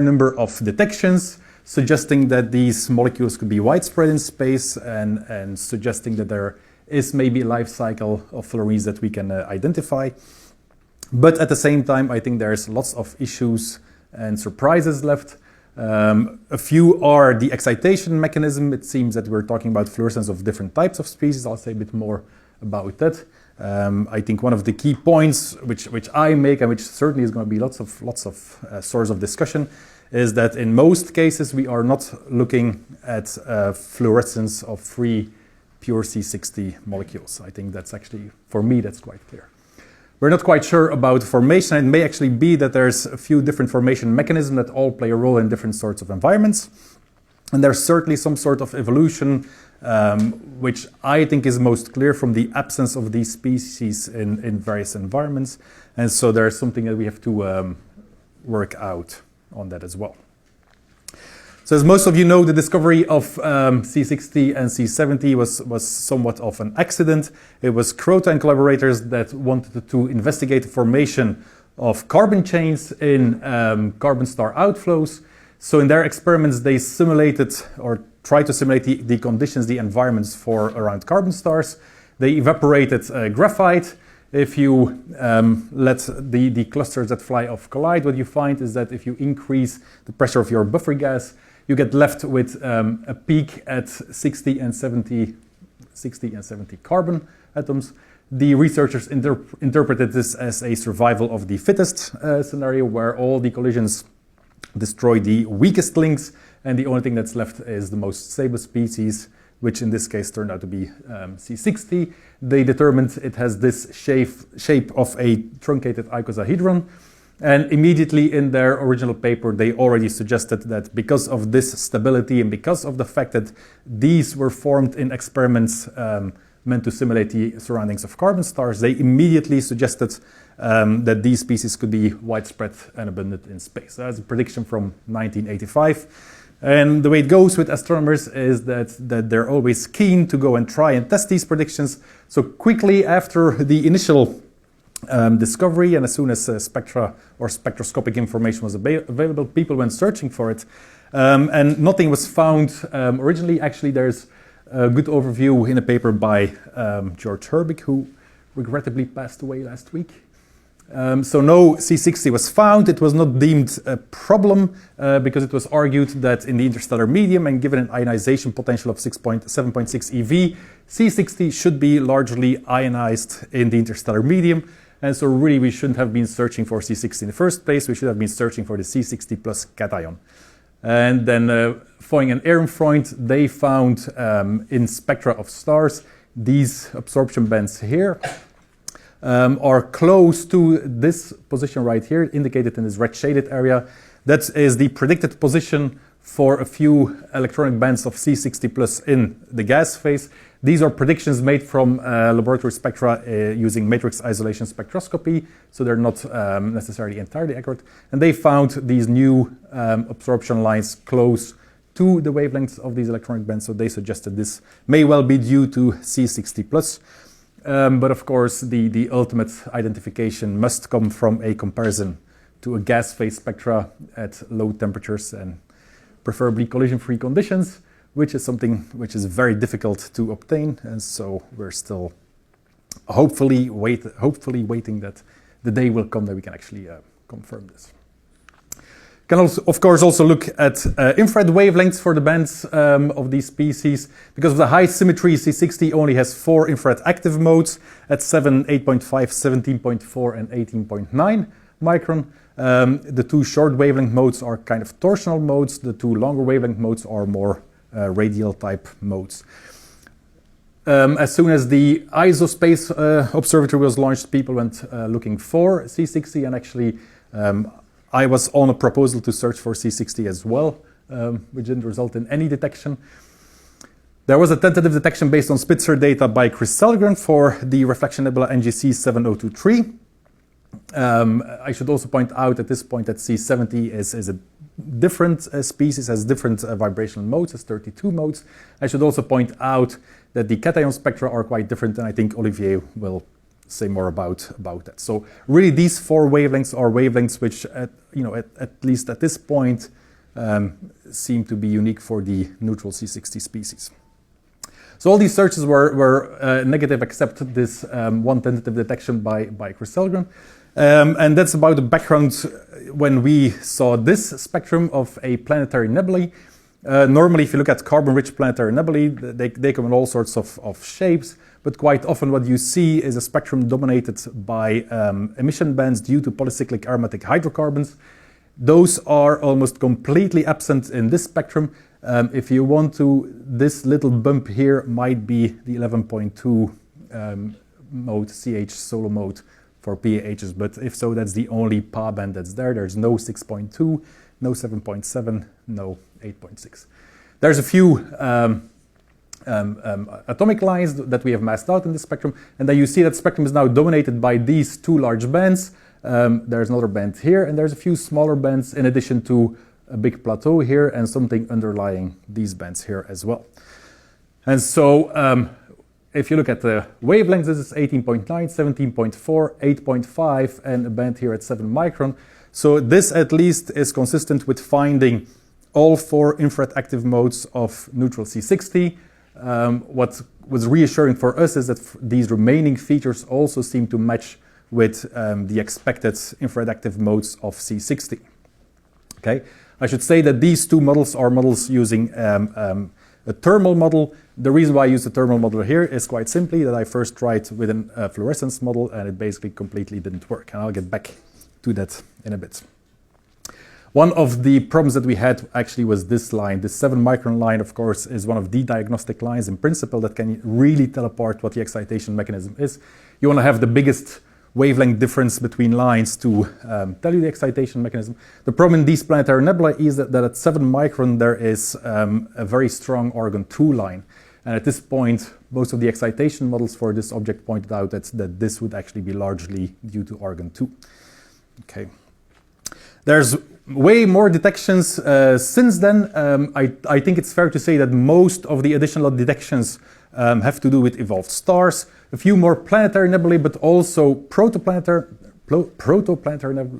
number of detections suggesting that these molecules could be widespread in space and suggesting that there is maybe a life cycle of fullerenes that we can identify. But at the same time, I think there's lots of issues and surprises left. A few are the excitation mechanism. It seems that we're talking about fluorescence of different types of species. I'll say a bit more about that. I think one of the key points which I make, and which certainly is going to be lots of source of discussion, is that in most cases we are not looking at fluorescence of free pure C60 molecules. I think that's actually, for me, that's quite clear. We're not quite sure about formation. It may actually be that there's a few different formation mechanisms that all play a role in different sorts of environments. And there's certainly some sort of evolution, which I think is most clear from the absence of these species in various environments. And so there's something that we have to work out on that as well. So as most of you know, the discovery of C60 and C70 was somewhat of an accident. It was Crota and collaborators that wanted to investigate the formation of carbon chains in carbon star outflows. So in their experiments, they simulated or tried to simulate the conditions, the environments for around carbon stars. They evaporated graphite. If you let the clusters that fly off collide, what you find is that if you increase the pressure of your buffer gas, you get left with a peak at 60 and 70 carbon atoms. The researchers interpreted this as a survival of the fittest scenario, where all the collisions destroy the weakest links, and the only thing that's left is the most stable species, which in this case turned out to be C60. They determined it has this shape of a truncated icosahedron. And immediately in their original paper, they already suggested that because of this stability and because of the fact that these were formed in experiments meant to simulate the surroundings of carbon stars, they immediately suggested that these species could be widespread and abundant in space. That's a prediction from 1985. And the way it goes with astronomers is that they're always keen to go and try and test these predictions. So quickly after the initial discovery, and as soon as spectra or spectroscopic information was available, people went searching for it, and nothing was found originally. Actually, there's a good overview in a paper by George Herbig, who regrettably passed away last week. So no C60 was found. It was not deemed a problem because it was argued that in the interstellar medium, and given an ionization potential of 7.6 eV, C60 should be largely ionized in the interstellar medium. And so really we shouldn't have been searching for C60 in the first place. We should have been searching for the C60 plus cation. And then Foying and Ehrenfreund, they found in spectra of stars these absorption bands here are close to this position right here, indicated in this red shaded area. That is the predicted position for a few electronic bands of C60 plus in the gas phase. These are predictions made from laboratory spectra using matrix isolation spectroscopy, so they're not necessarily entirely accurate. And they found these new absorption lines close to the wavelengths of these electronic bands, so they suggested this may well be due to C60 plus. But of course, the ultimate identification must come from a comparison to a gas phase spectra at low temperatures and preferably collision-free conditions, which is something which is very difficult to obtain. And so we're still hopefully waiting that the day will come that we can actually confirm this. Can also, of course, also look at infrared wavelengths for the bands of these species. Because of the high symmetry, C60 only has 4 infrared active modes at 7, 8.5, 17.4, and 18.9 micron. The 2 short wavelength modes are kind of torsional modes. The 2 longer wavelength modes are more radial type modes. As soon as the ISOSpace observatory was launched, people went looking for C60, and actually I was on a proposal to search for C60 as well, which didn't result in any detection. There was a tentative detection based on Spitzer data by Chris Sellgren for the reflection nebula NGC 7023. I should also point out at this point that C70 is a different species, has different vibrational modes, has 32 modes. I should also point out that the cation spectra are quite different, and I think Olivier will say more about that. So really these 4 wavelengths are wavelengths which, at least at this point, seem to be unique for the neutral C60 species. So all these searches were negative except this one tentative detection by Chris Selgren. And that's about the background when we saw this spectrum of a planetary nebulae. Normally, if you look at carbon-rich planetary nebulae, they come in all sorts of shapes, but quite often what you see is a spectrum dominated by emission bands due to polycyclic aromatic hydrocarbons. Those are almost completely absent in this spectrum. If you want to, this little bump here might be the 11.2 mode, CH solo mode for PAHs, but if so, that's the only PAH band that's there. There's no 6.2, no 7.7, no 8.6. There's a few atomic lines that we have masked out in the spectrum, and then you see that spectrum is now dominated by these 2 large bands. There's another band here, and there's a few smaller bands in addition to a big plateau here and something underlying these bands here as well. And so if you look at the wavelengths, this is 18.9, 17.4, 8.5, and a band here at 7 micron. So this at least is consistent with finding all 4 infrared active modes of neutral C60. What was reassuring for us is that these remaining features also seem to match with the expected infrared active modes of C60. Okay, I should say that these 2 models are models using a thermal model. The reason why I use the thermal model here is quite simply that I first tried with a fluorescence model and it basically completely didn't work. And I'll get back to that in a bit. One of the problems that we had actually was this line. This 7 micron line, of course, is one of the diagnostic lines in principle that can really tell apart what the excitation mechanism is. You want to have the biggest wavelength difference between lines to tell you the excitation mechanism. The problem in these planetary nebulae is that at 7 micron there is a very strong Argon 2 line. And at this point, most of the excitation models for this object pointed out that this would actually be largely due to Argon 2. Okay. There's way more detections since then. I think it's fair to say that most of the additional detections have to do with evolved stars. A few more planetary nebulae, but also protoplanetary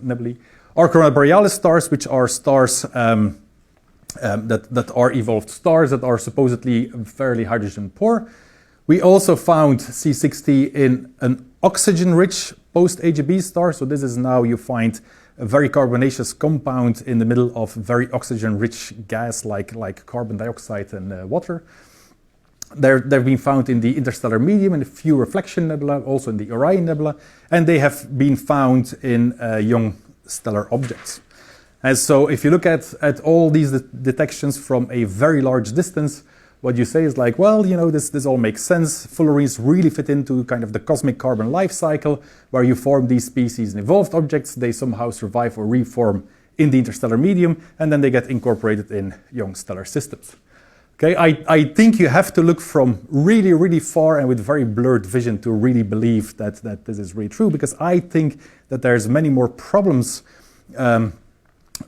nebulae, or coronal borealis stars, which are stars that are evolved stars that are supposedly fairly hydrogen poor. We also found C60 in an oxygen-rich post-AGB star. So this is now you find a very carbonaceous compound in the middle of very oxygen-rich gas like carbon dioxide and water. They've been found in the interstellar medium, in a few reflection nebula, also in the Orion Nebula, and they have been found in young stellar objects. And so if you look at all these detections from a very large distance, what you say is like, well, this all makes sense. Fullerenes really fit into kind of the cosmic carbon life cycle, where you form these species in evolved objects, they somehow survive or reform in the interstellar medium, and then they get incorporated in young stellar systems. Okay, I think you have to look from really, really far and with very blurred vision to really believe that this is really true, because I think that there's many more problems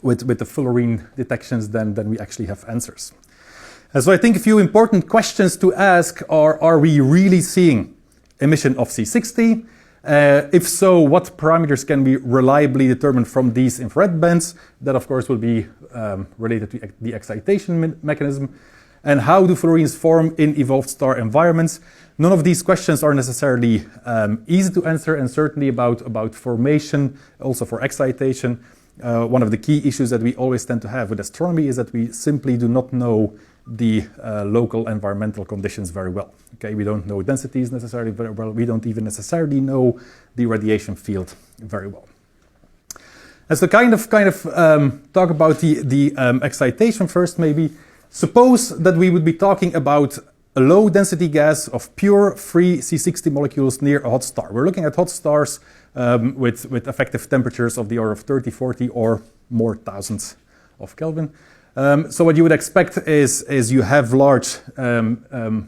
with the Fullerene detections than we actually have answers. And so I think a few important questions to ask are we really seeing emission of C60? If so, what parameters can we reliably determine from these infrared bands? That, of course, will be related to the excitation mechanism. And how do Fullerenes form in evolved star environments? None of these questions are necessarily easy to answer, and certainly about formation, also for excitation. One of the key issues that we always tend to have with astronomy is that we simply do not know the local environmental conditions very well. Okay, we don't know densities necessarily very well. We don't even necessarily know the radiation field very well. As to kind of talk about the excitation first, maybe. Suppose that we would be talking about a low density gas of pure free C60 molecules near a hot star. We're looking at hot stars with effective temperatures of the order of 30, 40 or more thousands of Kelvin. So what you would expect is you have large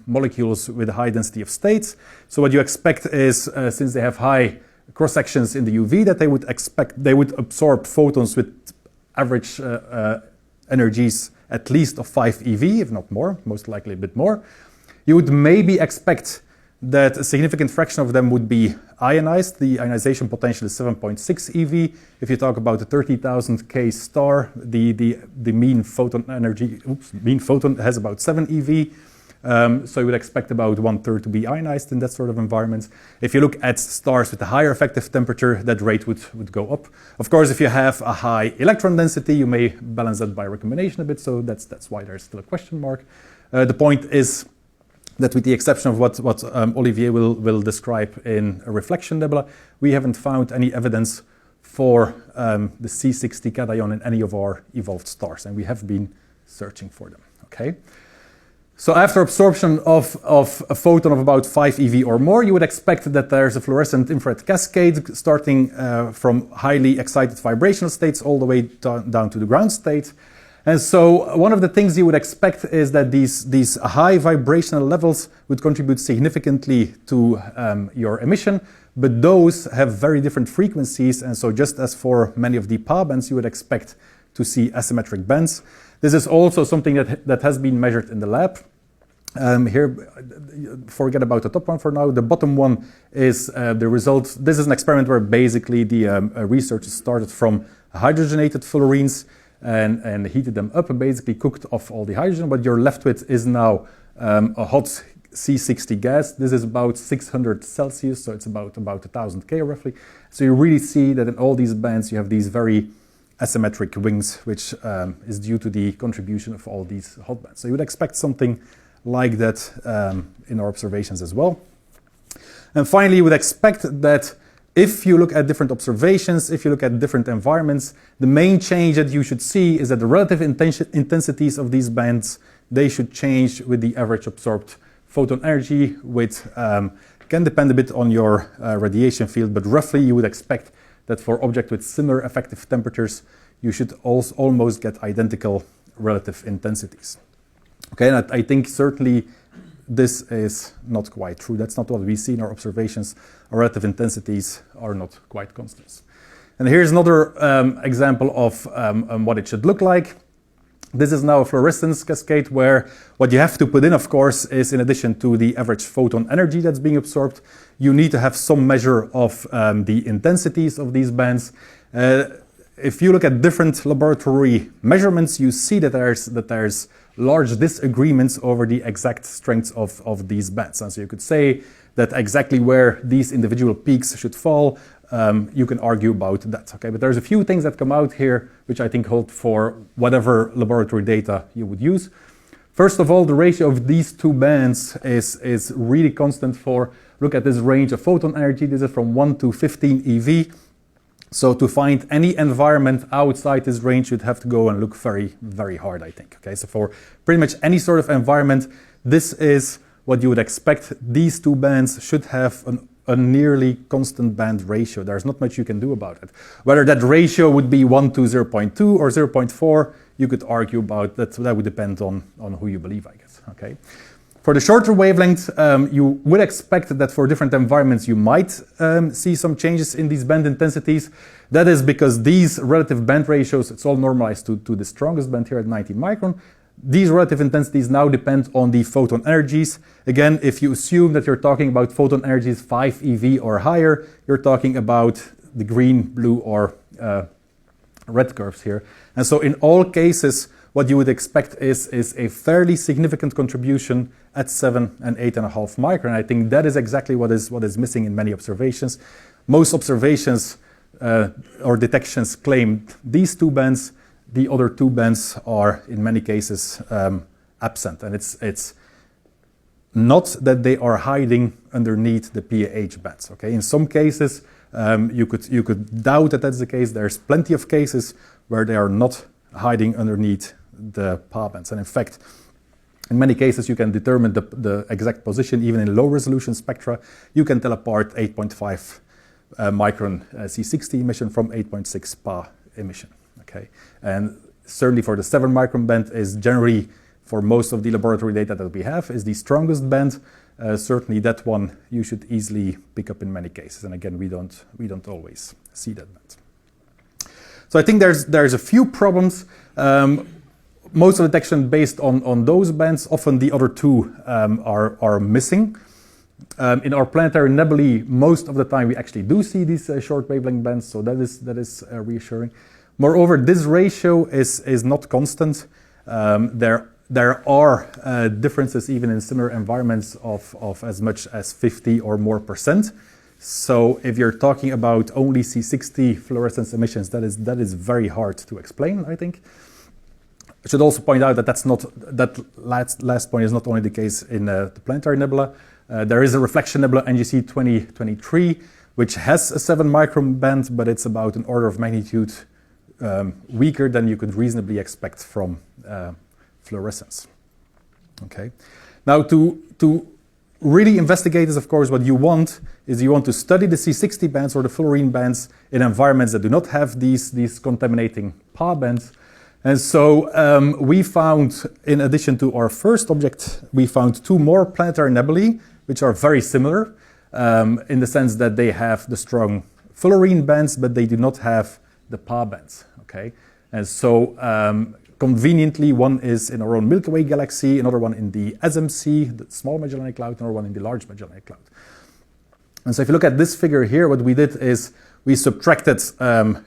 molecules with a high density of states. So what you expect is, since they have high cross sections in the UV, that they would absorb photons with average energies at least of 5 eV, if not more, most likely a bit more. You would maybe expect that a significant fraction of them would be ionized. The ionization potential is 7.6 eV. If you talk about a 30,000 K star, the mean photon energy, mean photon has about 7 eV. So you would expect about 1/3 to be ionized in that sort of environment. If you look at stars with a higher effective temperature, that rate would go up. Of course, if you have a high electron density, you may balance that by recombination a bit, so that's why there's still a question mark. The point is that with the exception of what Olivier will describe in a reflection nebula, we haven't found any evidence for the C60 cation in any of our evolved stars, and we have been searching for them, okay? So after absorption of a photon of about 5 eV or more, you would expect that there's a fluorescent infrared cascade starting from highly excited vibrational states all the way down to the ground state. And so one of the things you would expect is that these high vibrational levels would contribute significantly to your emission, but those have very different frequencies. And so just as for many of the PAH bands, you would expect to see asymmetric bands. This is also something that has been measured in the lab. Here, forget about the top one for now. The bottom one is the result. This is an experiment where basically the researchers started from hydrogenated fullerenes and heated them up and basically cooked off all the hydrogen. What you're left with is now a hot C60 gas. This is about 600 Celsius, so it's about 1,000 K roughly. So you really see that in all these bands you have these very asymmetric wings, which is due to the contribution of all these hot bands. So you would expect something like that in our observations as well. And finally, you would expect that if you look at different observations, if you look at different environments, the main change that you should see is that the relative intensities of these bands, they should change with the average absorbed photon energy, which can depend a bit on your radiation field, but roughly you would expect that for objects with similar effective temperatures, you should also almost get identical relative intensities. Okay, and I think certainly this is not quite true. That's not what we see in our observations. Our relative intensities are not quite constant. And here's another example of what it should look like. This is now a fluorescence cascade where what you have to put in, of course, is in addition to the average photon energy that's being absorbed, you need to have some measure of the intensities of these bands. If you look at different laboratory measurements, you see that there's large disagreements over the exact strengths of these bands. And so you could say that exactly where these individual peaks should fall, you can argue about that. Okay, but there's a few things that come out here which I think hold for whatever laboratory data you would use. First of all, the ratio of these two bands is really constant for, look at this range of photon energy. This is from 1 to 15 eV. So to find any environment outside this range, you'd have to go and look very, very hard, I think. Okay, so for pretty much any sort of environment, this is what you would expect. These two bands should have a nearly constant band ratio. There's not much you can do about it. Whether that ratio would be 1 to 0.2 or 0.4, you could argue about that. That would depend on who you believe, I guess. Okay. For the shorter wavelength, you would expect that for different environments you might see some changes in these band intensities. That is because these relative band ratios, it's all normalized to the strongest band here at 90 micron. These relative intensities now depend on the photon energies. Again, if you assume that you're talking about photon energies 5 eV or higher, you're talking about the green, blue, or red curves here. And so in all cases, what you would expect is a fairly significant contribution at 7 and 8.5 micron. I think that is exactly what is missing in many observations. Most observations or detections claim these two bands. The other two bands are, in many cases, absent. And it's not that they are hiding underneath the PAH bands. Okay? In some cases, you could doubt that that's the case. There's plenty of cases where they are not hiding underneath the PAH bands. And in fact, in many cases, you can determine the exact position, even in low-resolution spectra. You can tell apart 8.5 micron C60 emission from 8.6 PAH emission. Okay, and certainly for the 7 micron band is generally, for most of the laboratory data that we have, is the strongest band. Certainly that one you should easily pick up in many cases. And again, we don't always see that band. So I think there's a few problems. Most of the detection based on those bands. Often the other two are missing. In our planetary nebulae, most of the time we actually do see these short wavelength bands, so that is reassuring. Moreover, this ratio is not constant. There are differences even in similar environments of as much as 50 or more %. So if you're talking about only C60 fluorescence emissions, that is very hard to explain, I think. I should also point out that that last point is not only the case in the planetary nebula. There is a reflection nebula, NGC 2023, which has a 7 micron band, but it's about an order of magnitude weaker than you could reasonably expect from fluorescence. Okay. Now, to really investigate this, of course, what you want is you want to study the C60 bands or the Fullerene bands in environments that do not have these contaminating PAH bands. And so we found, in addition to our first object, we found 2 more planetary nebulae, which are very similar in the sense that they have the strong Fullerene bands, but they do not have the PAH bands. Okay, and so conveniently, one is in our own Milky Way galaxy, another one in the SMC, the Small Magellanic Cloud, another one in the Large Magellanic Cloud. And so if you look at this figure here, what we did is we subtracted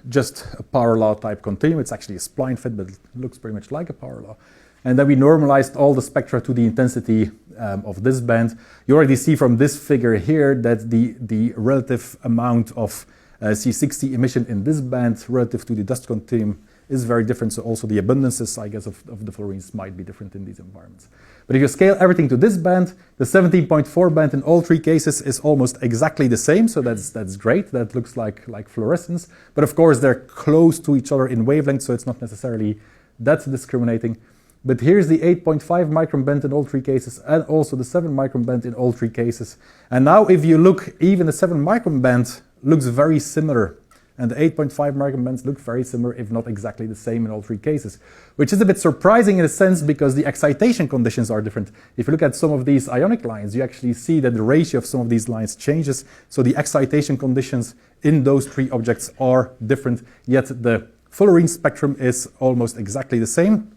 just a power law type continuum. It's actually a spline fit, but it looks pretty much like a power law. And then we normalized all the spectra to the intensity of this band. You already see from this figure here that the relative amount of C60 emission in this band relative to the dust continuum is very different. So also the abundances, I guess, of the Fullerenes might be different in these environments. But if you scale everything to this band, the 17.4 band in all 3 cases is almost exactly the same. So that's great. That looks like fluorescence. But of course, they're close to each other in wavelength, so it's not necessarily that discriminating. But here's the 8.5 micron band in all 3 cases, and also the 7 micron band in all 3 cases. And now if you look, even the 7 micron band looks very similar. And the 8.5 micron bands look very similar, if not exactly the same in all 3 cases, which is a bit surprising in a sense because the excitation conditions are different. If you look at some of these ionic lines, you actually see that the ratio of some of these lines changes. So the excitation conditions in those 3 objects are different, yet the Fullerene spectrum is almost exactly the same.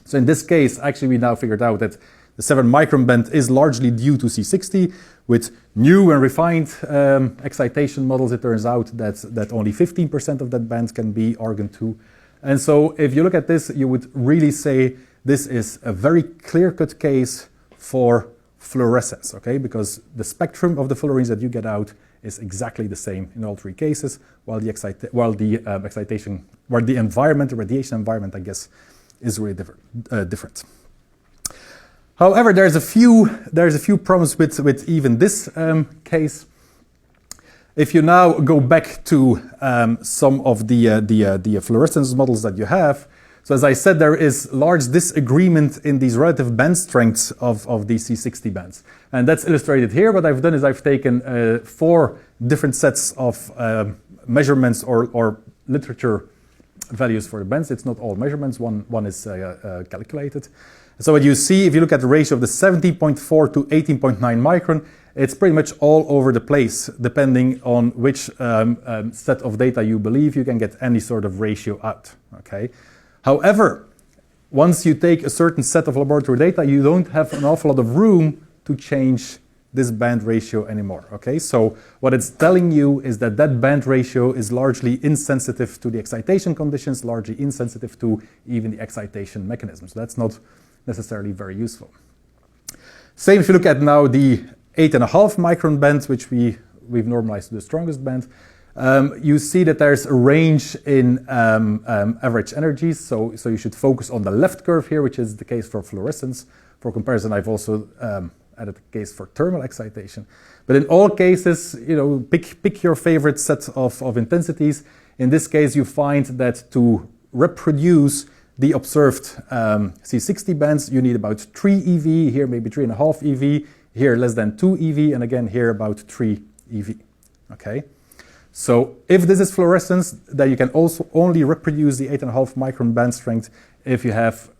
So in this case, actually, we now figured out that the 7 micron band is largely due to C60. With new and refined excitation models, it turns out that only 15% of that band can be argon-2. And so if you look at this, you would really say this is a very clear-cut case for fluorescence, okay? Because the spectrum of the Fullerenes that you get out is exactly the same in all 3 cases, while the environment, the radiation environment, I guess, is really different. However, there's a few problems with even this case. If you now go back to some of the fluorescence models that you have, so as I said, there is large disagreement in these relative band strengths of these C60 bands, and that's illustrated here. What I've done is I've taken 4 different sets of measurements or literature values for the bands. It's not all measurements. One is calculated. So what you see, if you look at the ratio of the 17.4 to 18.9 micron, it's pretty much all over the place. Depending on which set of data you believe, you can get any sort of ratio out. Okay. However, once you take a certain set of laboratory data, you don't have an awful lot of room to change this band ratio anymore. Okay. So what it's telling you is that band ratio is largely insensitive to the excitation conditions, largely insensitive to even the excitation mechanisms. So that's not necessarily very useful. Same if you look at now the 8.5 micron band, which we've normalized to the strongest band. You see that there's a range in average energies. So you should focus on the left curve here, which is the case for fluorescence. For comparison, I've also added a case for thermal excitation. But in all cases, pick your favorite set of intensities. In this case, you find that to reproduce the observed C60 bands, you need about 3 eV, here maybe 3.5 eV, here less than 2 eV, and again here about 3 eV. Okay. So if this is fluorescence, then you can also only reproduce the 8.5 micron band strength if you have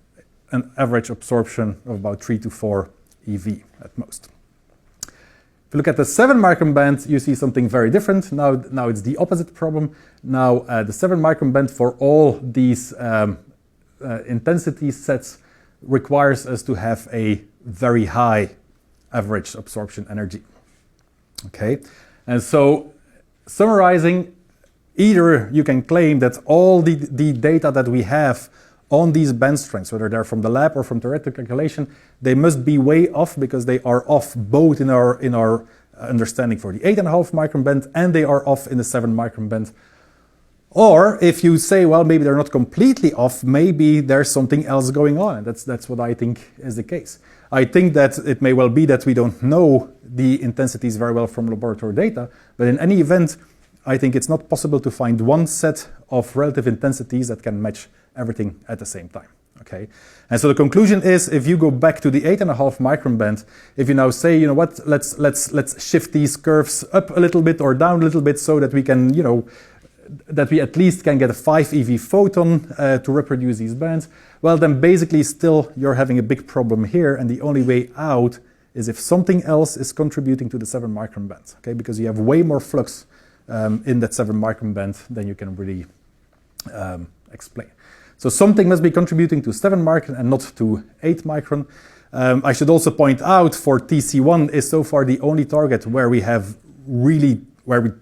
an average absorption of about 3 to 4 eV at most. If you look at the 7 micron band, you see something very different. Now it's the opposite problem. Now the 7 micron band for all these intensity sets requires us to have a very high average absorption energy. Okay, and so summarizing, either you can claim that all the data that we have on these band strengths, whether they're from the lab or from theoretical calculation, they must be way off because they are off both in our understanding for the 8.5 micron band and they are off in the 7 micron band. Or if you say, well, maybe they're not completely off, maybe there's something else going on. And that's what I think is the case. I think that it may well be that we don't know the intensities very well from laboratory data, but in any event, I think it's not possible to find one set of relative intensities that can match everything at the same time. Okay, and so the conclusion is, if you go back to the 8.5 micron band, if you now say, you know what, let's shift these curves up a little bit or down a little bit so that we can, you know, that we at least can get a 5 eV photon to reproduce these bands, well, then basically still you're having a big problem here, and the only way out is if something else is contributing to the 7 micron band, okay, because you have way more flux in that 7 micron band than you can really explain. So something must be contributing to 7 micron and not to 8 micron. I should also point out for TC1 is so far the only target where we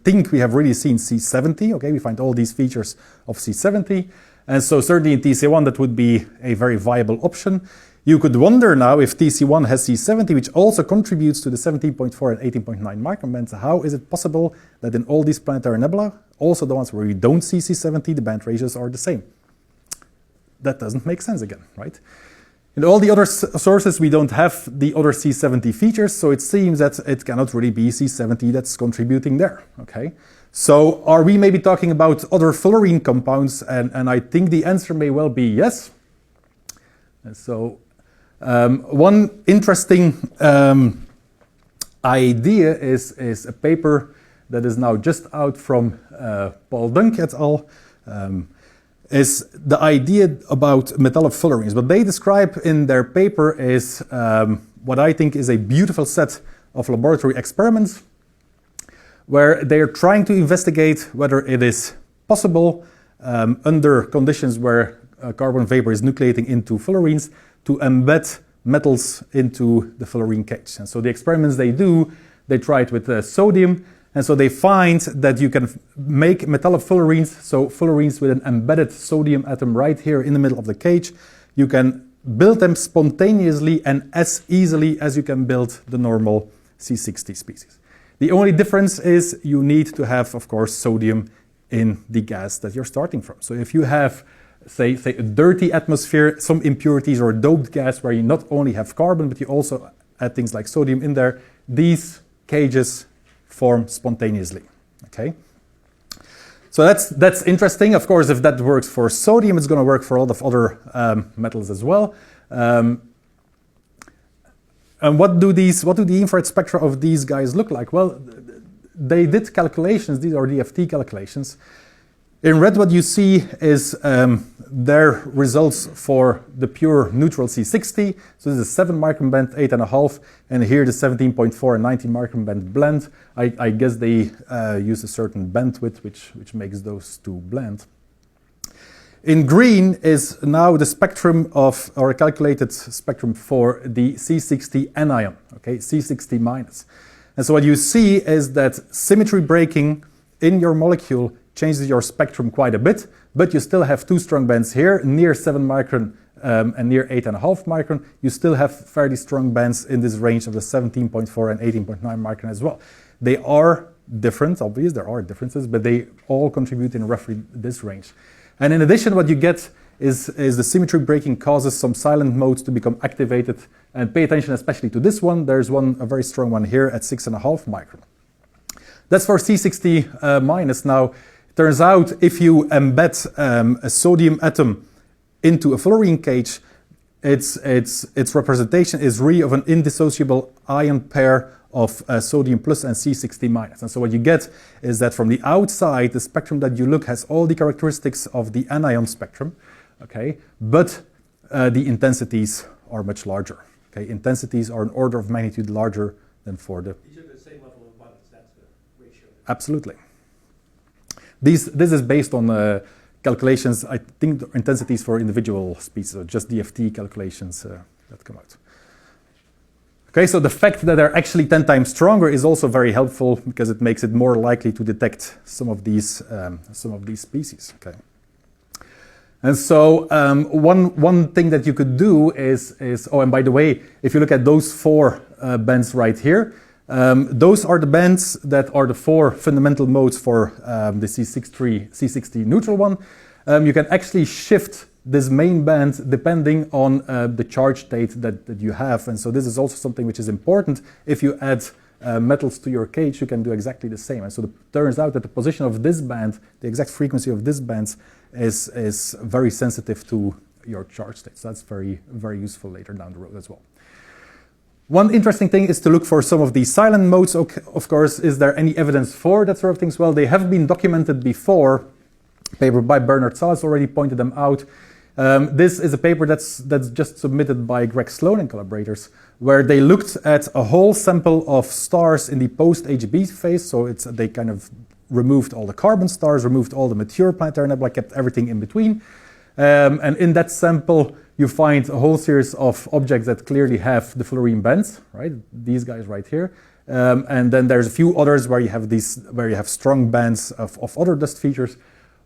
think we have really seen C70. Okay, we find all these features of C70. And so certainly in TC1 that would be a very viable option. You could wonder now if TC1 has C70, which also contributes to the 17.4 and 18.9 micron bands, how is it possible that in all these planetary nebula, also the ones where we don't see C70, the band ratios are the same? That doesn't make sense again, right? In all the other sources, we don't have the other C70 features, so it seems that it cannot really be C70 that's contributing there, okay? So are we maybe talking about other fullerene compounds? And I think the answer may well be yes. And so one interesting idea is a paper that is now just out from Paul Dunk et al. Is the idea about metallofullerenes. What they describe in their paper is what I think is a beautiful set of laboratory experiments where they are trying to investigate whether it is possible under conditions where carbon vapor is nucleating into fullerenes to embed metals into the fullerene cage. And so the experiments they do, they try it with sodium. And so they find that you can make metallofullerenes, so fullerenes with an embedded sodium atom right here in the middle of the cage. You can build them spontaneously and as easily as you can build the normal C60 species. The only difference is you need to have, of course, sodium in the gas that you're starting from. So if you have, say a dirty atmosphere, some impurities or a doped gas where you not only have carbon, but you also add things like sodium in there, these cages form spontaneously, okay? So that's interesting. Of course, if that works for sodium, it's going to work for a lot of other metals as well. And what do the infrared spectra of these guys look like? Well, they did calculations. These are DFT calculations. In red, what you see is their results for the pure neutral C60. So this is 7 micron band, 8.5, and here the 17.4 and 19 micron band blend. I guess they use a certain bandwidth, which makes those two blend. In green is now the spectrum of, or a calculated spectrum for the C60 anion, okay, C60 minus. And so what you see is that symmetry breaking in your molecule changes your spectrum quite a bit, but you still have two strong bands here, near 7 micron and near 8.5 micron. You still have fairly strong bands in this range of the 17.4 and 18.9 micron as well. They are different, obviously, there are differences, but they all contribute in roughly this range. And in addition, what you get is the symmetry breaking causes some silent modes to become activated. And pay attention especially to this one. There's one, a very strong one here at 6.5 micron. That's for C60 minus. Now, turns out if you embed a sodium atom into a fullerene cage, its representation is really of an indissociable ion pair of sodium plus and C60 minus. And so what you get is that from the outside, the spectrum that you look has all the characteristics of the anion spectrum, okay, but the intensities are much larger. Okay, intensities are an order of magnitude larger than for the. These are the same level of abundance. That's the ratio. Absolutely. This is based on calculations. I think the intensities for individual species, so just DFT calculations that come out. Okay, so the fact that they're actually 10 times stronger is also very helpful because it makes it more likely to detect some of these species. Okay. And so one thing that you could do is oh, and by the way, if you look at those 4 bands right here, those are the bands that are the 4 fundamental modes for the C60 neutral one. You can actually shift this main band depending on the charge state that you have. And so this is also something which is important. If you add metals to your cage, you can do exactly the same. And so it turns out that the position of this band, the exact frequency of this band, is very sensitive to your charge state. So that's very, very useful later down the road as well. One interesting thing is to look for some of these silent modes. Of course, is there any evidence for that sort of things? Well, they have been documented before. A paper by Bernard Salas already pointed them out. This is a paper that's just submitted by Greg Sloan and collaborators, where they looked at a whole sample of stars in the post-AGB phase. So they kind of removed all the carbon stars, removed all the mature planetary nebula, kept everything in between. And in that sample, you find a whole series of objects that clearly have the Fullerene bands, right? These guys right here. And then there's a few others where you have strong bands of other dust features.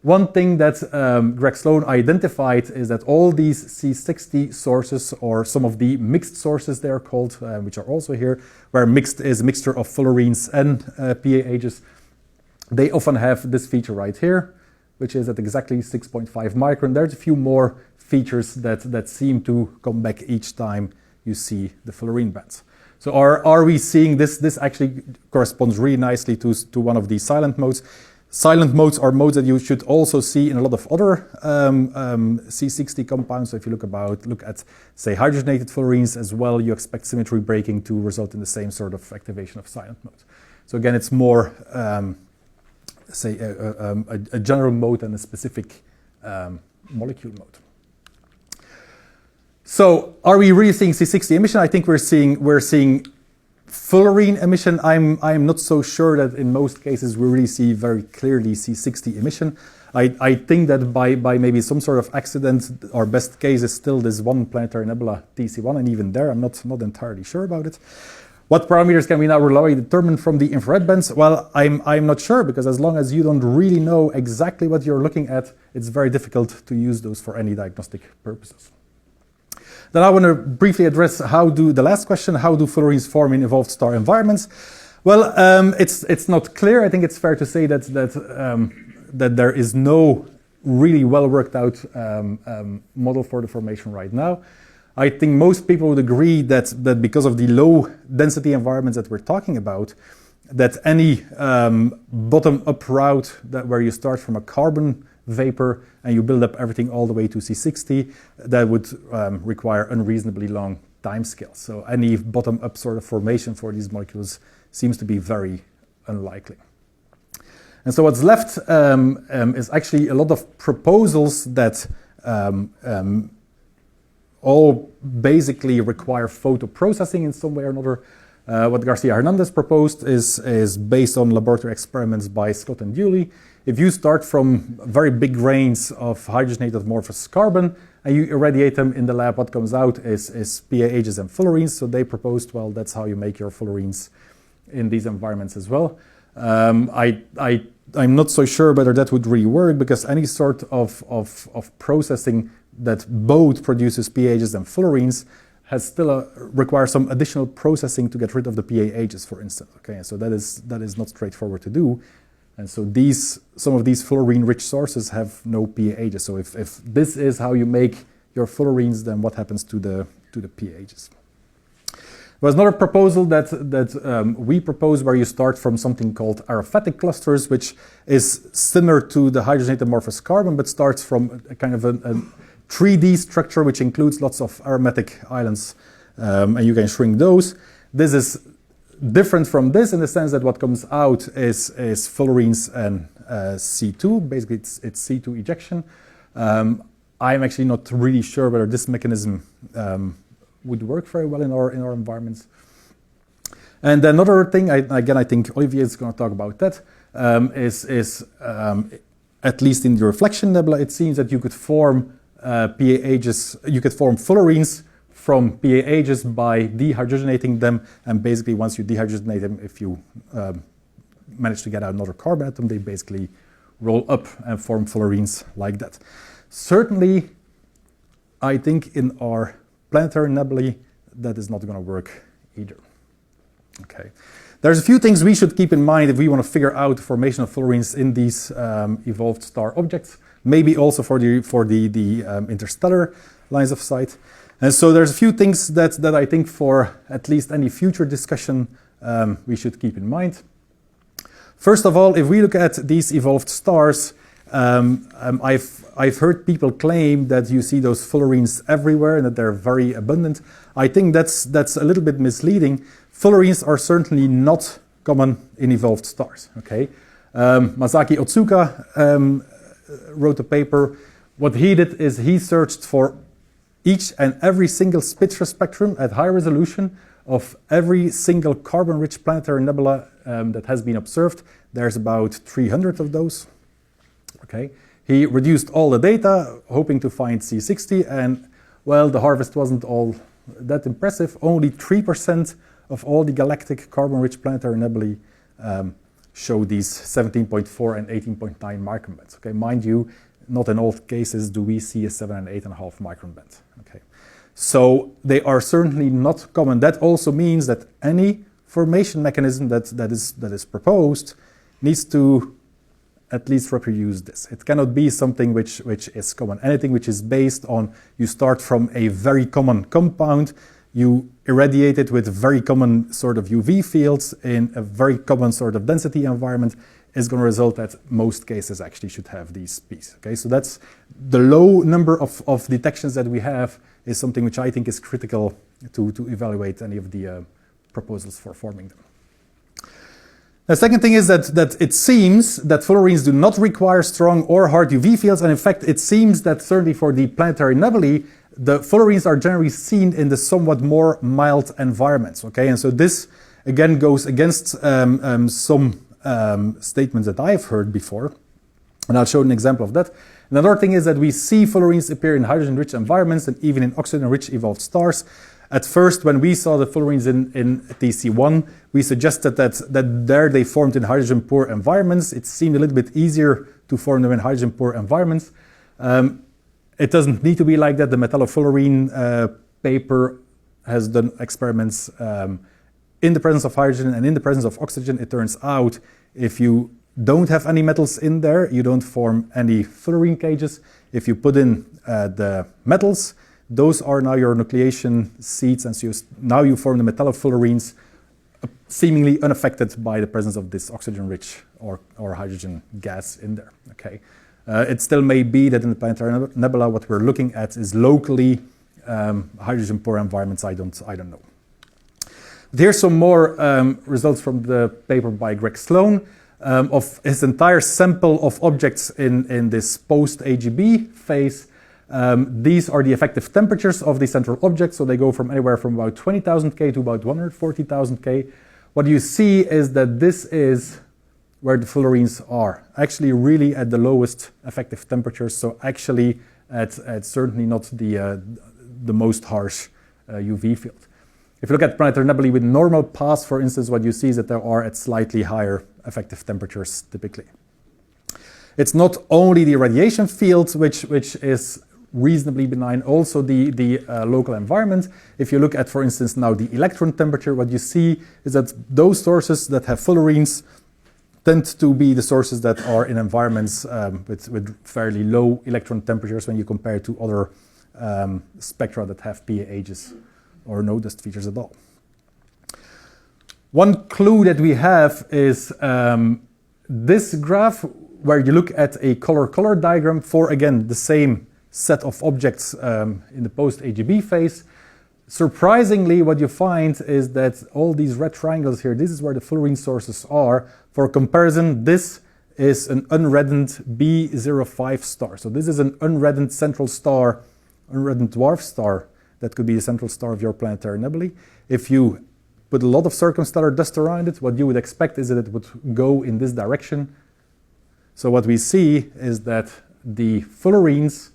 One thing that Greg Sloan identified is that all these C60 sources, or some of the mixed sources they are called, which are also here, where mixed is a mixture of Fullerenes and PAHs, they often have this feature right here, which is at exactly 6.5 micron. There's a few more features that seem to come back each time you see the Fullerene bands. So are we seeing this? This actually corresponds really nicely to one of these silent modes. Silent modes are modes that you should also see in a lot of other C60 compounds. So if you look at, say, hydrogenated fullerenes as well, you expect symmetry breaking to result in the same sort of activation of silent modes. So again, it's more, say, a general mode than a specific molecule mode. So are we really seeing C60 emission? I think we're seeing Fullerene emission. I'm not so sure that in most cases we really see very clearly C60 emission. I think that by maybe some sort of accident, our best case is still this one planetary nebula TC1, and even there I'm not entirely sure about it. What parameters can we now reliably determine from the infrared bands? Well, I'm not sure, because as long as you don't really know exactly what you're looking at, it's very difficult to use those for any diagnostic purposes. Then I want to briefly address the last question, how do fullerenes form in evolved star environments? Well, it's not clear. I think it's fair to say that there is no really well worked out model for the formation right now. I think most people would agree that because of the low density environments that we're talking about, that any bottom-up route where you start from a carbon vapor and you build up everything all the way to C60, that would require unreasonably long timescales. So any bottom-up sort of formation for these molecules seems to be very unlikely. And so what's left is actually a lot of proposals that all basically require photo processing in some way or another. What Garcia Hernandez proposed is based on laboratory experiments by Scott and Dewey. If you start from very big grains of hydrogenated amorphous carbon and you irradiate them in the lab, what comes out is PAHs and fullerenes. So they proposed, well, that's how you make your fullerenes in these environments as well. I'm not so sure whether that would really work, because any sort of processing that both produces PAHs and fullerenes has still requires some additional processing to get rid of the PAHs, for instance. Okay, and so that is not straightforward to do. And so some of these fullerene-rich sources have no PAHs. So if this is how you make your fullerenes, then what happens to the PAHs? There was another proposal that we propose, where you start from something called arophatic clusters, which is similar to the hydrogenated amorphous carbon, but starts from a kind of a 3D structure, which includes lots of aromatic islands, and you can shrink those. This is different from this in the sense that what comes out is fullerenes and C2. Basically, it's C2 ejection. I'm actually not really sure whether this mechanism would work very well in our environments. And another thing, I think Olivier is going to talk about that, is at least in the reflection nebula, it seems that you could form PAHs, you could form fullerenes from PAHs by dehydrogenating them, and basically once you dehydrogenate them, if you manage to get out another carbon atom, they basically roll up and form fullerenes like that. Certainly, I think in our planetary nebulae, that is not going to work either. Okay. There's a few things we should keep in mind if we want to figure out the formation of fullerenes in these evolved star objects, maybe also for the interstellar lines of sight. And so there's a few things that I think for at least any future discussion we should keep in mind. First of all, if we look at these evolved stars, I've heard people claim that you see those fullerenes everywhere and that they're very abundant. I think that's a little bit misleading. Fullerenes are certainly not common in evolved stars. Okay, Masaki Otsuka wrote a paper. What he did is he searched for each and every single spectrum at high resolution of every single carbon-rich planetary nebula that has been observed. There's about 300 of those. Okay, he reduced all the data, hoping to find C60, and well, the harvest wasn't all that impressive. Only 3% of all the galactic carbon-rich planetary nebulae show these 17.4 and 18.9 micron bands. Okay, mind you, not in all cases do we see a 7 and 8.5 micron band. Okay, so they are certainly not common. That also means that any formation mechanism that is proposed needs to at least reproduce this. It cannot be something which is common. Anything which is based on you start from a very common compound, you irradiate it with very common sort of UV fields in a very common sort of density environment, is going to result that most cases actually should have these P's. Okay, so that's the low number of detections that we have is something which I think is critical to evaluate any of the proposals for forming them. The second thing is that it seems that fullerenes do not require strong or hard UV fields, and in fact it seems that certainly for the planetary nebulae, the fullerenes are generally seen in the somewhat more mild environments. Okay, and so this again goes against some statements that I've heard before, and I'll show an example of that. Another thing is that we see fullerenes appear in hydrogen-rich environments and even in oxygen-rich evolved stars. At first, when we saw the fullerenes in TC1, we suggested that there they formed in hydrogen-poor environments. It seemed a little bit easier to form them in hydrogen-poor environments. It doesn't need to be like that. The metallofullerene paper has done experiments in the presence of hydrogen and in the presence of oxygen. It turns out if you don't have any metals in there, you don't form any fullerene cages. If you put in the metals, those are now your nucleation seeds, and so now you form the metallofullerenes seemingly unaffected by the presence of this oxygen-rich or hydrogen gas in there. Okay, it still may be that in the planetary nebula what we're looking at is locally hydrogen-poor environments. I don't know. But here's some more results from the paper by Greg Sloan of his entire sample of objects in this post-AGB phase. These are the effective temperatures of the central object, so they go from anywhere from about 20,000 K to about 140,000 K. What you see is that this is where the fullerenes are, actually really at the lowest effective temperatures, so actually at certainly not the most harsh UV field. If you look at planetary nebulae with normal paths, for instance, what you see is that there are at slightly higher effective temperatures typically. It's not only the radiation field which is reasonably benign, also the local environment. If you look at, for instance, now the electron temperature, what you see is that those sources that have fullerenes tend to be the sources that are in environments with fairly low electron temperatures when you compare to other spectra that have PAHs or no dust features at all. One clue that we have is this graph where you look at a color-color diagram for, again, the same set of objects in the post-AGB phase. Surprisingly, what you find is that all these red triangles here, this is where the fullerene sources are. For comparison, this is an unreddened B05 star. So this is an unreddened central star, unreddened dwarf star that could be the central star of your planetary nebulae. If you put a lot of circumstellar dust around it, what you would expect is that it would go in this direction. So what we see is that the fullerenes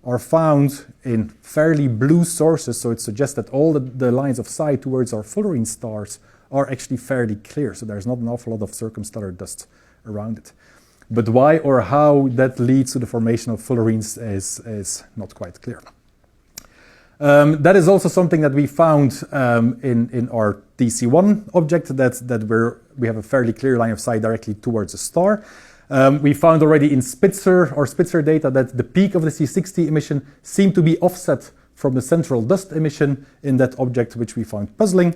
are found in fairly blue sources, so it suggests that all the lines of sight towards our Fullerene stars are actually fairly clear, so there's not an awful lot of circumstellar dust around it. But why or how that leads to the formation of Fullerenes is not quite clear. That is also something that we found in our TC1 object, that we have a fairly clear line of sight directly towards a star. We found already in Spitzer data that the peak of the C60 emission seemed to be offset from the central dust emission in that object, which we found puzzling.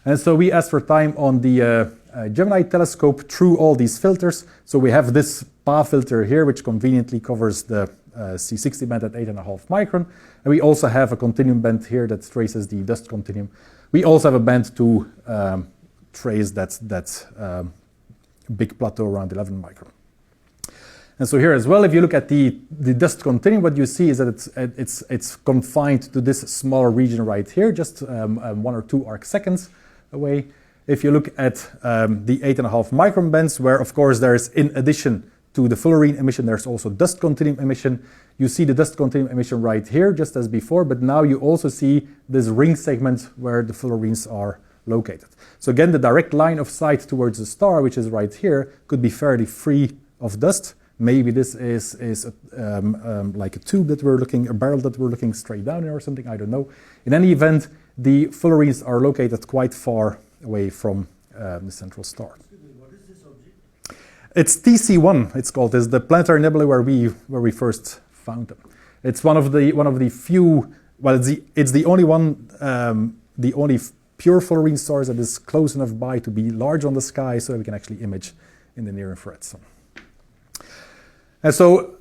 And so we asked for time on the Gemini telescope through all these filters. So we have this PAH filter here, which conveniently covers the C60 band at 8.5 micron. And we also have a continuum band here that traces the dust continuum. We also have a band to trace that big plateau around 11 micron. And so here as well, if you look at the dust continuum, what you see is that it's confined to this small region right here, just 1 or 2 arc seconds away. If you look at the 8.5 micron bands, where of course there's, in addition to the Fullerene emission, there's also dust continuum emission. You see the dust continuum emission right here, just as before, but now you also see this ring segment where the Fullerenes are located. So again, the direct line of sight towards the star, which is right here, could be fairly free of dust. Maybe this is like a tube that we're looking, a barrel that we're looking straight down in or something, I don't know. In any event, the Fullerenes are located quite far away from the central star. Excuse me, what is this object? It's TC1, it's called. It's the planetary nebula where we first found them. It's one of the few, well, it's the only one, the only pure Fullerene stars that is close enough by to be large on the sky so that we can actually image in the near infrared. And so,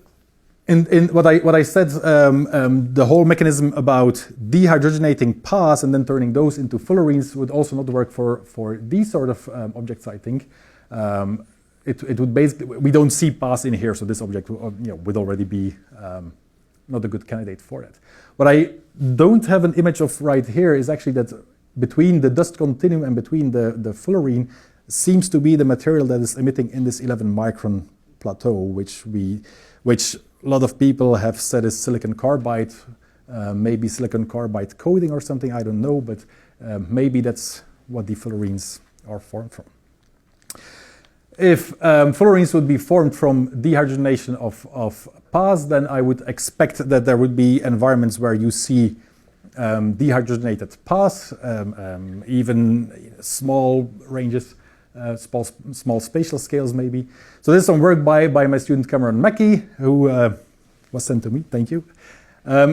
in what I said, the whole mechanism about dehydrogenating PAHs and then turning those into Fullerenes would also not work for these sort of objects, I think. It would basically, we don't see PAHs in here, so this object would already be not a good candidate for that. What I don't have an image of right here is actually that between the dust continuum and between the Fullerene seems to be the material that is emitting in this 11 micron plateau, which a lot of people have said is silicon carbide, maybe silicon carbide coating or something, I don't know, but maybe that's what the Fullerenes are formed from. If Fullerenes would be formed from dehydrogenation of PAHs, then I would expect that there would be environments where you see dehydrogenated PAHs, even small ranges, small spatial scales maybe. So this is some work by my student Cameron Mackey, who was sent to me, thank you.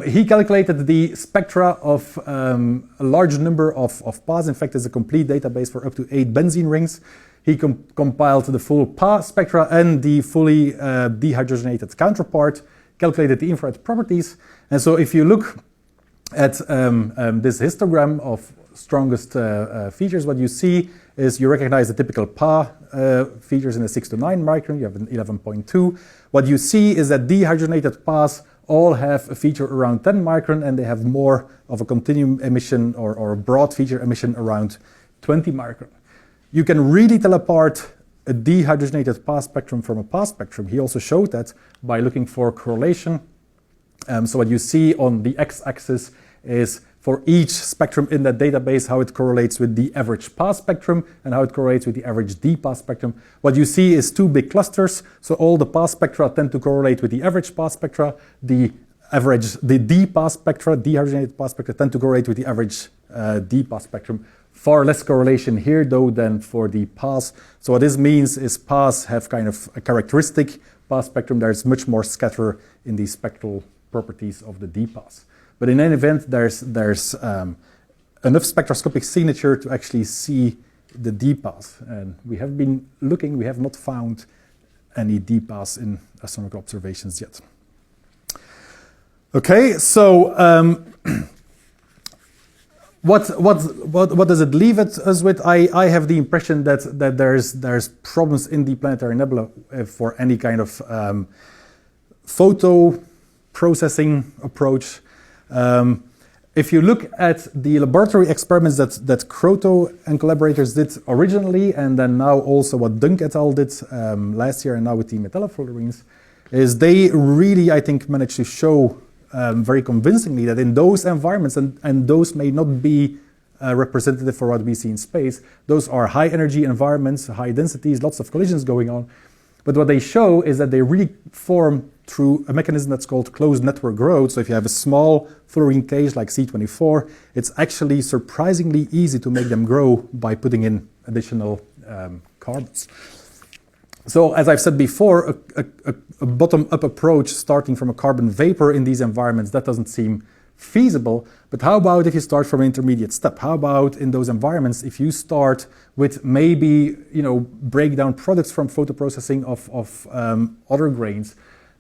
He calculated the spectra of a large number of PAHs. In fact, it's a complete database for up to 8 benzene rings. He compiled the full PAH spectra and the fully dehydrogenated counterpart, calculated the infrared properties. And so if you look at this histogram of strongest features, what you see is you recognize the typical PAH features in the 6 to 9 micron, you have an 11.2. What you see is that dehydrogenated PAHs all have a feature around 10 micron, and they have more of a continuum emission or a broad feature emission around 20 micron. You can really tell apart a dehydrogenated PAH spectrum from a PAH spectrum. He also showed that by looking for correlation. So what you see on the x-axis is for each spectrum in that database, how it correlates with the average PAH spectrum and how it correlates with the average dPAH spectrum. What you see is 2 big clusters. So all the PAH spectra tend to correlate with the average PAH spectra. The dPAH spectra, dehydrogenated PAH spectra, tend to correlate with the average dPAH spectrum. Far less correlation here, though, than for the PAHs. So what this means is PAHs have kind of a characteristic PAH spectrum. There's much more scatter in the spectral properties of the dPAHs. But in any event, there's enough spectroscopic signature to actually see the dPAHs. And we have been looking, we have not found any dPAHs in astronomical observations yet. Okay, so what does it leave us with? I have the impression that there's problems in the planetary nebula for any kind of photo processing approach. If you look at the laboratory experiments that Kroto and collaborators did originally, and then now also what Dunk et al. Did last year and now with the metallofullerenes, is they really, I think, managed to show very convincingly that in those environments, and those may not be representative for what we see in space, those are high energy environments, high densities, lots of collisions going on. But what they show is that they really form through a mechanism that's called closed network growth. So if you have a small fullerene cage like C24, it's actually surprisingly easy to make them grow by putting in additional carbons. So as I've said before, a bottom-up approach starting from a carbon vapor in these environments, that doesn't seem feasible. But how about if you start from an intermediate step? How about in those environments if you start with maybe breakdown products from photoprocessing of other grains,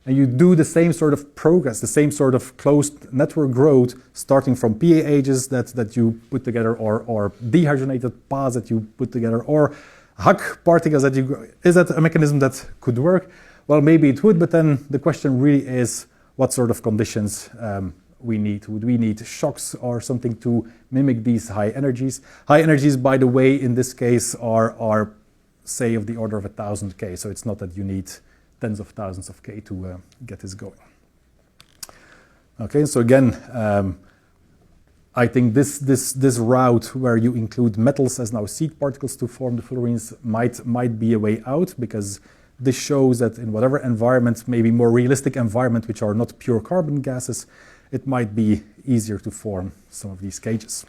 and you do the same sort of progress, the same sort of closed network growth, starting from PAHs that you put together, or dehydrogenated PAHs that you put together, or Huck particles that you grow. Is that a mechanism that could work? Well, maybe it would, but then the question really is what sort of conditions we need. Would we need shocks or something to mimic these high energies? High energies, by the way, in this case are say of the order of 1,000 K. So it's not that you need tens of thousands of K to get this going. Okay, so again, I think this route where you include metals as now seed particles to form the fullerenes might be a way out, because this shows that in whatever environment, maybe more realistic environment, which are not pure carbon gases, it might be easier to form some of these cages.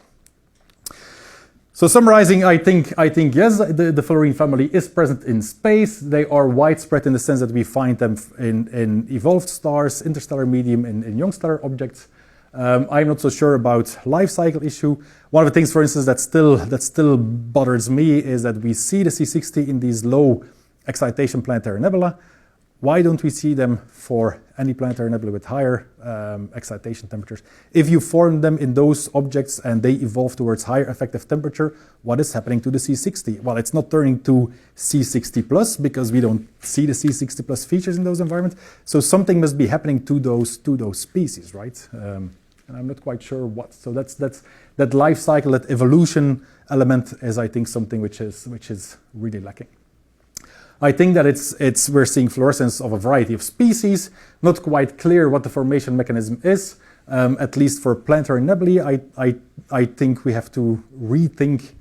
So summarizing, I think yes, the fullerene family is present in space. They are widespread in the sense that we find them in evolved stars, interstellar medium, in young stellar objects. I'm not so sure about life cycle issue. One of the things, for instance, that still bothers me is that we see the C60 in these low excitation planetary nebula. Why don't we see them for any planetary nebula with higher excitation temperatures? If you form them in those objects and they evolve towards higher effective temperature, what is happening to the C60? Well, it's not turning to C60 plus, because we don't see the C60 plus features in those environments. So something must be happening to those species, right? And I'm not quite sure what. So that life cycle, that evolution element is, I think, something which is really lacking. I think that we're seeing fluorescence of a variety of species. Not quite clear what the formation mechanism is. At least for planetary nebulae, I think we have to rethink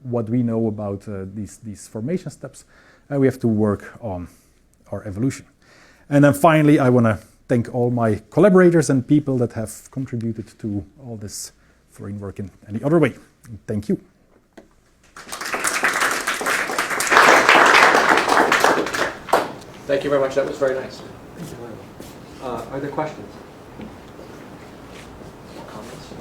what we know about these formation steps, and we have to work on our evolution. And then finally, I want to thank all my collaborators and people that have contributed to all this fullerene work in any other way. Thank you. Thank you very much. That was very nice. Thank you very much. Are there questions? Comments?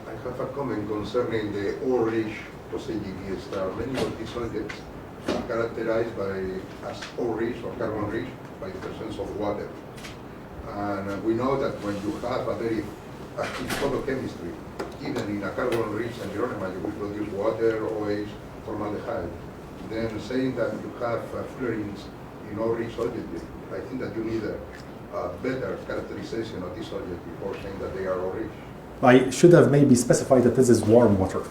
I have a comment concerning the O-rich post-AGV star. Many of these objects are characterized as O-rich or carbon-rich by the presence of water. And we know that when you have a very active photochemistry, even in a carbon-rich environment, you will produce water, OH, formaldehyde. Then saying that you have fullerenes in O-rich objects, I think that you need a better characterization of this object before saying that they are O-rich. I should have maybe specified that this is warm water.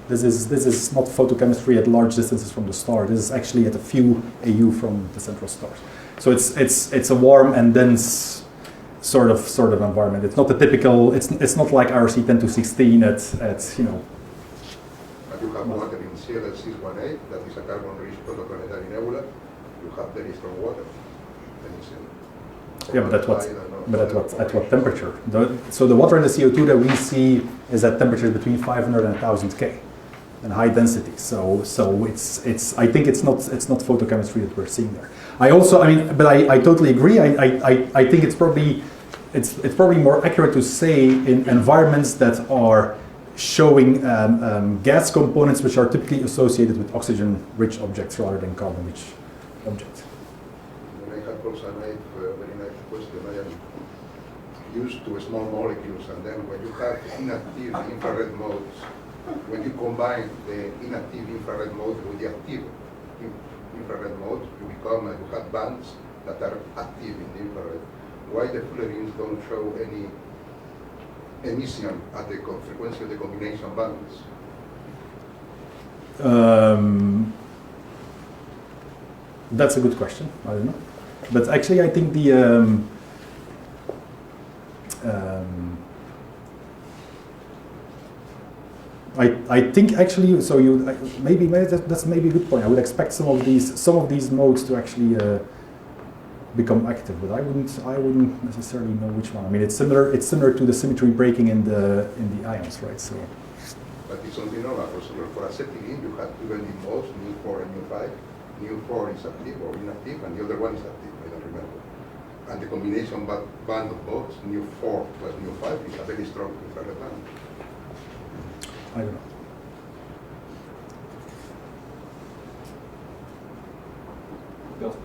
This is not photochemistry at large distances from the star. This is actually at a few AU from the central stars. So it's a warm and dense sort of environment. It's not the typical. It's not like RC 10-16 at you know. But you have water in CLS618, that is a carbon-rich protoplanetary nebula. You have very strong water. Yeah, but at what temperature? So the water and the CO2 that we see is at temperatures between 500 and 1000 K, and high density. So it's I think it's not photochemistry that we're seeing there. I totally agree. I think it's probably more accurate to say in environments that are showing gas components which are typically associated with oxygen-rich objects rather than carbon-rich objects. I have also a very nice question. I am used to small molecules, and then when you have inactive infrared modes, when you combine the inactive infrared mode with the active infrared mode, you have bands that are active in the infrared. Why the fullerenes don't show any emission at the frequency of the combination bands? That's a good question. I don't know. But actually, I think the I think actually, so maybe that's maybe a good point. I would expect some of these modes to actually become active, but I wouldn't necessarily know which one. I mean, it's similar to the symmetry breaking in the ions, right? So. But it's something normal. For example, for acetylene, you have two bending modes, mu4 and mu5. mu4 is active or inactive, and the other one is active. I don't remember. And the combination band of both, mu4 plus mu5, is a very strong infrared band. I don't know. Bill?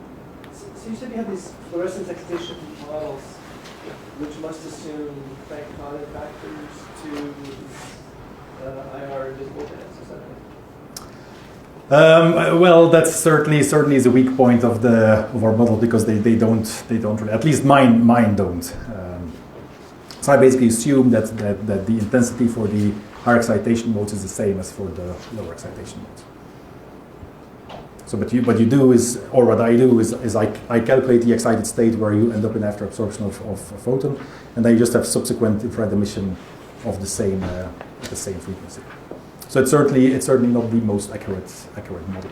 So you said you have these fluorescence excitation models, which must assume Planck-Conner factors to IR visible bands, is that right? Well, that's certainly is a weak point of our model, because they don't really, at least mine don't. So I basically assume that the intensity for the higher excitation modes is the same as for the lower excitation modes. So, what you do is, or what I do is I calculate the excited state where you end up in after absorption of a photon, and then you just have subsequent infrared emission of the same frequency. So it's certainly not the most accurate model.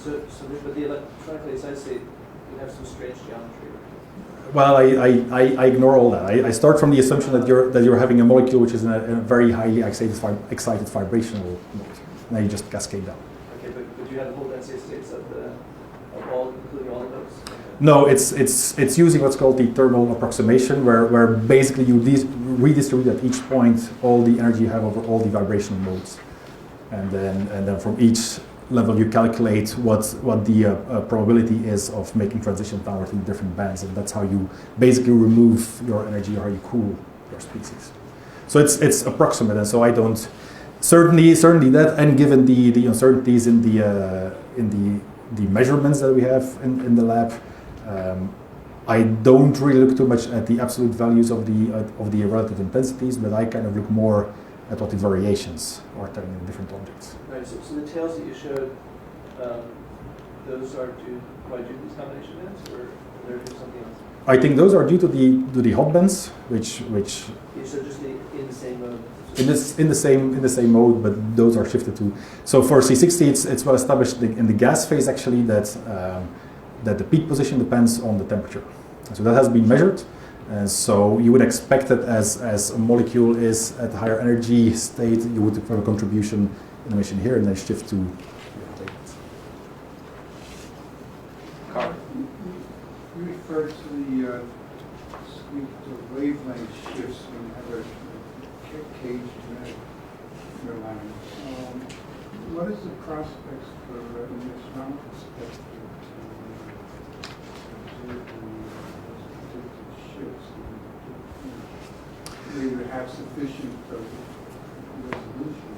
But the electronically excited state would have some strange geometry. Well, I ignore all that. I start from the assumption that you're having a molecule which is in a very highly excited vibrational mode, and then you just cascade down. Okay, but do you have the whole density states of all, including all of those? No, it's using what's called the thermal approximation, where basically you redistribute at each point all the energy you have over all the vibrational modes, and then from each level you calculate what the probability is of making transition downward to different bands, and that's how you basically remove your energy or how you cool your species. So it's approximate, and so I don't certainly that, and given the uncertainties in the measurements that we have in the lab, I don't really look too much at the absolute values of the relative intensities, but I kind of look more at what the variations are telling in different objects. Right, so the tails that you showed, those are due to these combination bands, or they're due to something else? I think those are due to the hot bands, which You said just in the same mode. in the same mode, but those are shifted to. So for C60, it's well established in the gas phase actually that the peak position depends on the temperature. So that has been measured. And so you would expect that as a molecule is at a higher energy state, you would have a contribution in emission here, and then shift to. Carl? You referred to the wavelength shifts when you have a cage neurline. What is the prospects for in this round perspective to shifts? We would have sufficient resolution.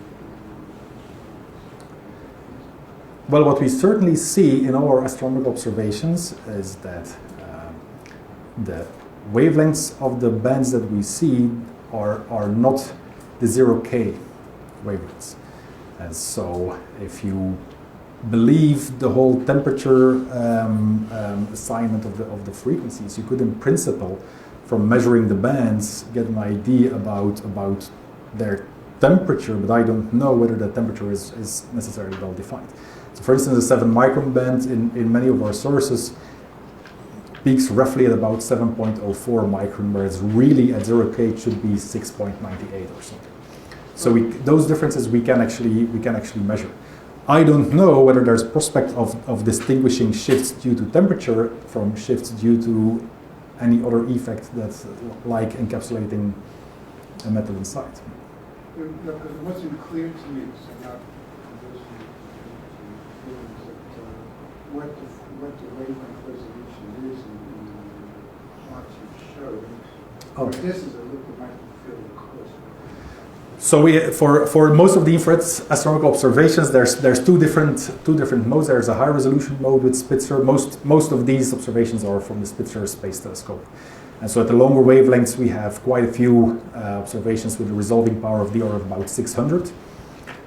Well, what we certainly see in our astronomical observations is that the wavelengths of the bands that we see are not the 0K wavelengths. And so if you believe the whole temperature assignment of the frequencies, you could in principle, from measuring the bands, get an idea about their temperature, but I don't know whether the temperature is necessarily well defined. So for instance, the 7 micron band in many of our sources peaks roughly at about 7.04 micron, whereas really at 0K it should be 6.98 or something. So those differences we can actually measure. I don't know whether there's prospect of distinguishing shifts due to temperature from shifts due to any other effect that's like encapsulating a metal inside. No, because it wasn't clear to me, so not what the wavelength resolution is in what you showed. Okay. This is a little bit fairly close. So for most of the infrared astronomical observations, there's two different modes. There's a high resolution mode with Spitzer. Most of these observations are from the Spitzer Space Telescope, and so at the longer wavelengths we have quite a few observations with a resolving power of the order of about 600.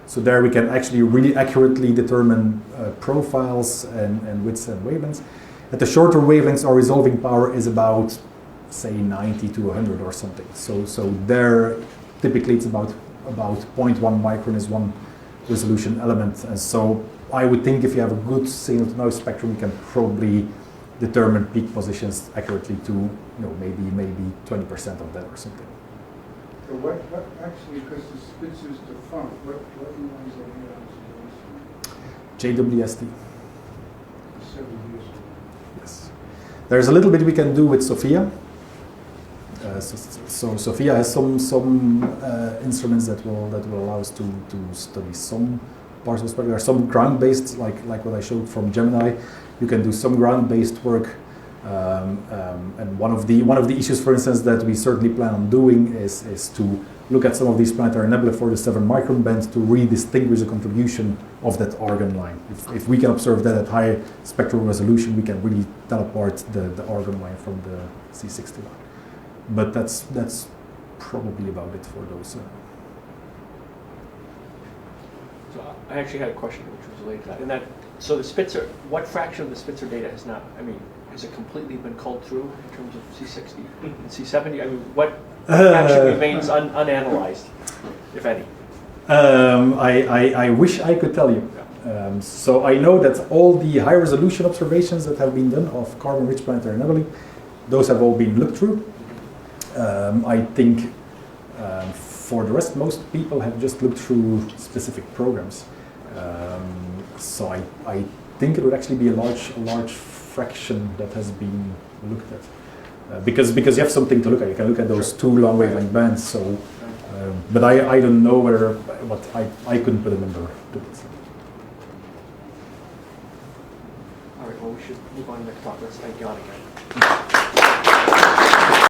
So there we can actually really accurately determine profiles and widths and wavelengths. At the shorter wavelengths, our resolving power is about, say, 90 to 100 or something. So there, typically it's about 0.1 micron is one resolution element. And so I would think if you have a good signal-to-noise spectrum, you can probably determine peak positions accurately to, maybe 20% of that or something. So what actually, because the Spitzer's defunct, what noise are you on JWST. 7 years ago? Yes. There's a little bit we can do with Sophia. So Sophia has some instruments that will allow us to study some parts of the spectrum. There are some ground-based, like what I showed from Gemini. You can do some ground-based work. And one of the issues, for instance, that we certainly plan on doing is to look at some of these planetary nebulae for the 7 micron band to really distinguish the contribution of that organ line. If we can observe that at high spectral resolution, we can really tell apart the organ line from the C60 line. But that's probably about it for those. So I actually had a question which was related to that. And that, so the Spitzer, what fraction of the Spitzer data has not, has it completely been culled through in terms of C60 and C70? What fraction remains unanalyzed, if any? I wish I could tell you. So I know that all the high resolution observations that have been done of carbon-rich planetary nebulae, those have all been looked through. I think for the rest, most people have just looked through specific programs. So I think it would actually be a large fraction that has been looked at. Because you have something to look at. You can look at those 2 long wavelength bands. So, but I don't know what I couldn't put a number to it. All right. Well, we should move on to the next topic. Let's thank Jan again.